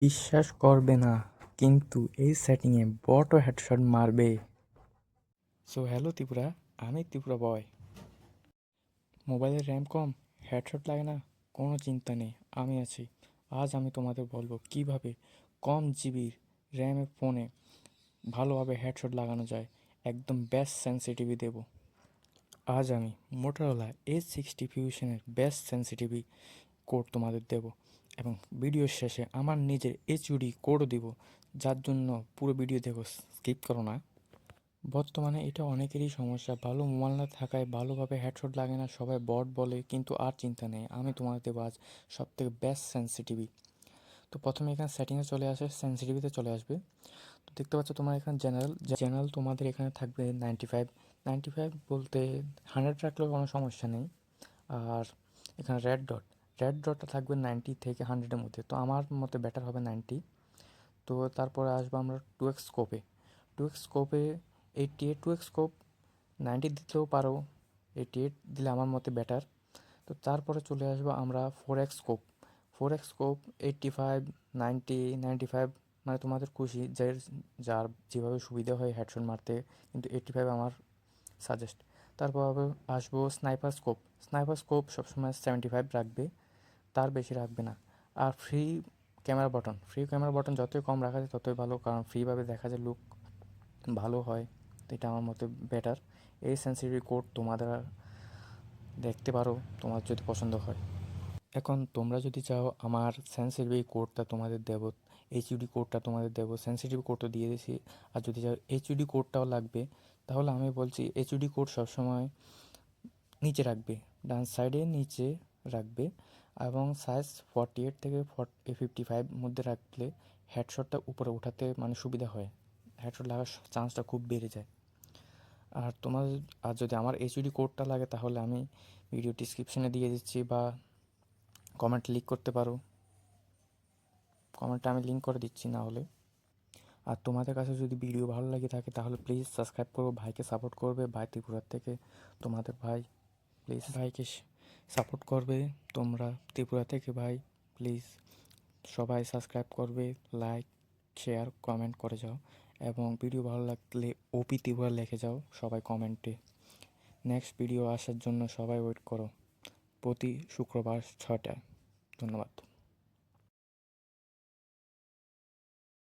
বিশ্বাস করবে না, কিন্তু এই সেটিংয়ে বটও হেডশট মারবে। সো হ্যালো ত্রিপুরা, আমি ত্রিপুরা বয়। মোবাইলের র্যাম কম, হেডশট লাগে না, কোনো চিন্তা নেই, আমি আছি। আজ আমি তোমাদের বলবো কিভাবে কম জিবির র্যামের ফোনে ভালোভাবে হেডশট লাগানো যায়। একদম বেস্ট সেন্সিটিভি দেব। আজ আমি মোটরোলা A60 ফিউশনের বেস্ট সেন্সিটিভি কোড তোমাদের দেব, এবং ভিডিওর শেষে আমার নিজের HUD কোডও দিব, যার জন্য পুরো ভিডিও দেখো, স্কিপ করো না। বর্তমানে এটা অনেকেরই সমস্যা, ভালো মোবাইল না থাকায় ভালোভাবে হেডশট লাগে না, সবাই বট বলে, কিন্তু আর চিন্তা নেই, আমি তোমাদের দেবো আজ সব থেকে বেস্ট সেন্সিটিভি। তো প্রথমে এখানে সেটিংয়ে চলে আসে, সেন্সিটিভিতে চলে আসবে। তো দেখতে পাচ্ছ তোমার এখানে জেনারেল তোমাদের এখানে থাকবে 95। 95 বলতে 100 রাখলেও কোনো সমস্যা নেই। আর এখানে রেড ডটটা থাকবে 90 থেকে 100-এর মধ্যে, তো আমার মতে বেটার হবে 90। তো তারপরে আসবো আমরা 2x স্কোপে। 2x স্কোপে 88, 2x স্কোপ 90 দিতেও পারো, 88 দিলে আমার মতে বেটার। তো তারপরে চলে আসবো আমরা 4x স্কোপ। 4x স্কোপ 85, 90, 95, মানে তোমাদের খুশি, যার যেভাবে সুবিধা হয় হেডশট মারতে, কিন্তু 85 আমার সাজেস্ট। তারপর আসবো স্নাইপার স্কোপ। স্নাইপার স্কোপ সবসময় 75 রাখবে, তার বেশি রাখবে না। আর ফ্রি ক্যামেরা বটন যতই কম রাখা যায় ততই ভালো, কারণ ফ্রিভাবে দেখা যায় লুক ভালো হয়। তো এটা আমার মতে বেটার। এই সেন্সিটিভ কোড তোমাদের দেখতে পারো, তোমার যদি পছন্দ হয়। এখন তোমরা যদি চাও আমার সেন্সিটিভ কোডটা তোমাদের দেবো, HUD কোডটা তোমাদের দেবো, সেন্সিটিভ কোডটা দিয়ে দিয়েছি। আর যদি চাও HUD কোডটাও লাগবে, তাহলে আমি বলছি HUD কোড সবসময় নিচে রাখবে, ডান সাইডে নিচে রাখবে, এবং সাইজ 48 থেকে 55 মধ্যে রাখলে হেডশটটা উপরে ওঠাতে মানে সুবিধা হয়, হেডশট লাগার চান্সটা খুব বেড়ে যায়। আর আর যদি আমার HUD কোডটা লাগে, তাহলে আমি ভিডিও ডিসক্রিপশনে দিয়ে দিচ্ছি, বা কমেন্ট লিক করতে পারো, কমেন্টটা আমি লিঙ্ক করে দিচ্ছি না হলে। আর তোমাদের কাছে যদি ভিডিও ভালো লাগে থাকে, তাহলে প্লিজ সাবস্ক্রাইব করো, ভাইকে সাপোর্ট করবে, ভাই ত্রিপুরার থেকে তোমাদের ভাই, প্লিজ ভাইকে সাপোর্ট করবে তোমরা ত্রিপুরা থেকে ভাই, প্লিজ সবাই সাবস্ক্রাইব করবে, লাইক, শেয়ার, কমেন্ট করে যাও, এবং ভিডিও ভালো লাগলে OP ত্রিপুরা লিখে যাও সবাই কমেন্টে। নেক্সট ভিডিও আসার জন্য সবাই ওয়েট করো, প্রতি শুক্রবার 6টায়। ধন্যবাদ।